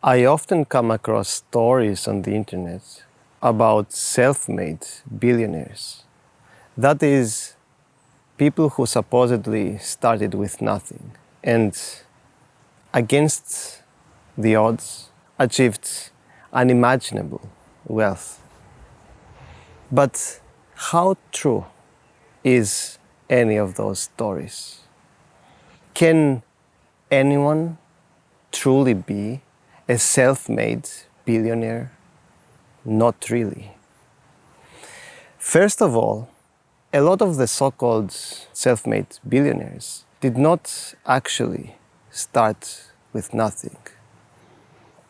I often come across stories on the internet about self-made billionaires. That is, people who supposedly started with nothing and, against the odds, achieved unimaginable wealth. But how true is any of those stories? Can anyone truly be a self-made billionaire? Not really. First of all, a lot of the so-called self-made billionaires did not actually start with nothing.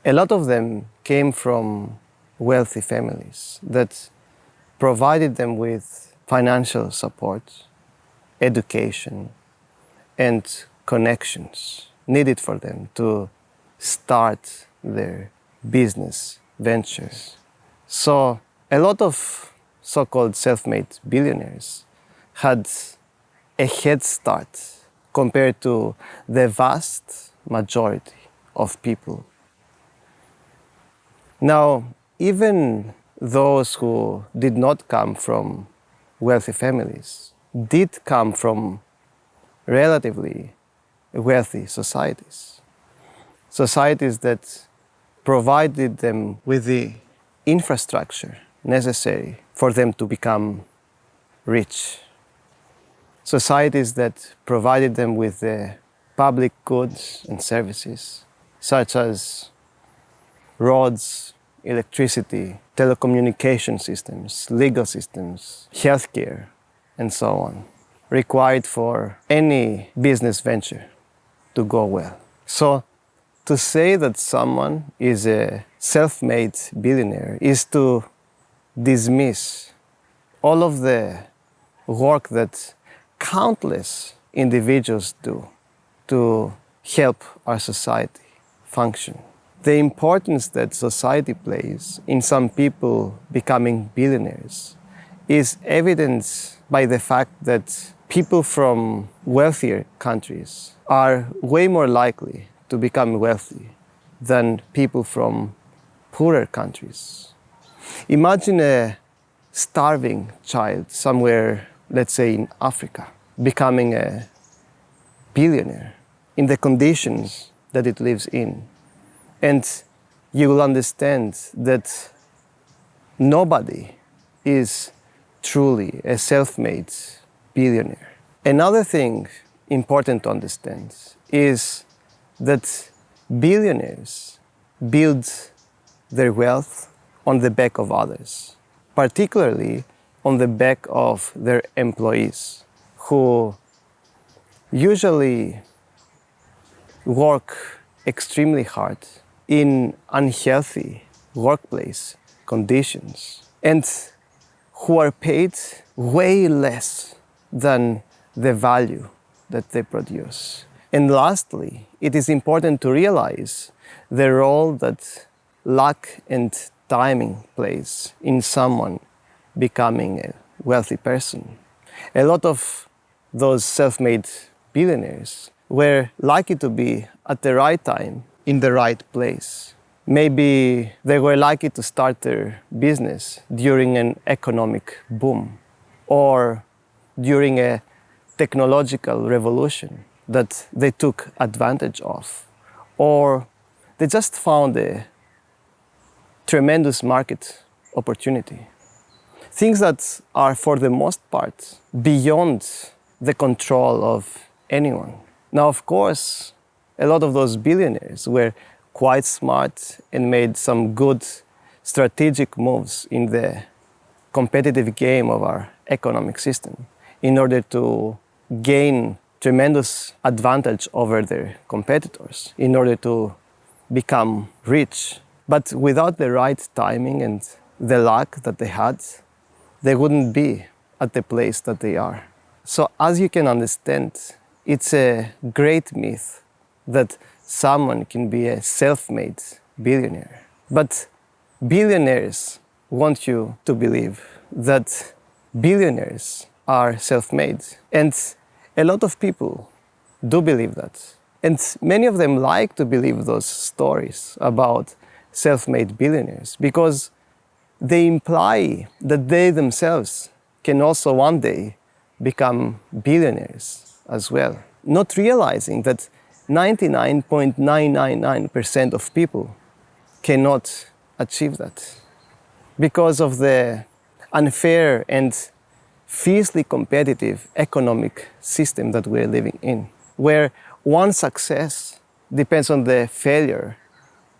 A lot of them came from wealthy families that provided them with financial support, education, and connections needed for them to start their business ventures. So a lot of so-called self-made billionaires had a head start compared to the vast majority of people. Now, even those who did not come from wealthy families did come from relatively wealthy societies. Societies that provided them with the infrastructure necessary for them to become rich. Societies that provided them with the public goods and services, such as roads, electricity, telecommunication systems, legal systems, healthcare, and so on, required for any business venture to go well. So, to say that someone is a self-made billionaire is to dismiss all of the work that countless individuals do to help our society function. The importance that society plays in some people becoming billionaires is evidenced by the fact that people from wealthier countries are way more likely to become wealthy than people from poorer countries. Imagine a starving child somewhere, let's say in Africa, becoming a billionaire in the conditions that it lives in. And you will understand that nobody is truly a self-made billionaire. Another thing important to understand is that billionaires build their wealth on the back of others, particularly on the back of their employees, who usually work extremely hard in unhealthy workplace conditions and who are paid way less than the value that they produce. And lastly, it is important to realize the role that luck and timing plays in someone becoming a wealthy person. A lot of those self-made billionaires were lucky to be at the right time in the right place. Maybe they were lucky to start their business during an economic boom or during a technological revolution that they took advantage of, or they just found a tremendous market opportunity. Things that are, for the most part, beyond the control of anyone. Now, of course, a lot of those billionaires were quite smart and made some good strategic moves in the competitive game of our economic system in order to gain tremendous advantage over their competitors, in order to become rich. But without the right timing and the luck that they had, they wouldn't be at the place that they are. So as you can understand, it's a great myth that someone can be a self-made billionaire. But billionaires want you to believe that billionaires are self-made. And a lot of people do believe that. And many of them like to believe those stories about self-made billionaires because they imply that they themselves can also one day become billionaires as well, not realizing that 99.999% of people cannot achieve that because of the unfair and fiercely competitive economic system that we're living in, where one success depends on the failure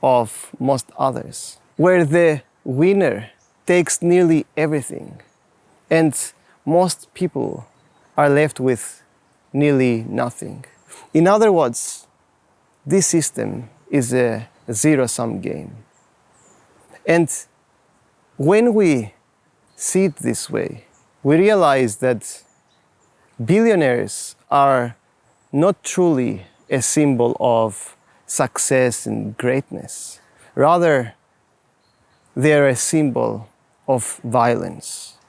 of most others, where the winner takes nearly everything and most people are left with nearly nothing. In other words, this system is a zero-sum game. And when we see it this way, we realize that billionaires are not truly a symbol of success and greatness. Rather, they are a symbol of violence.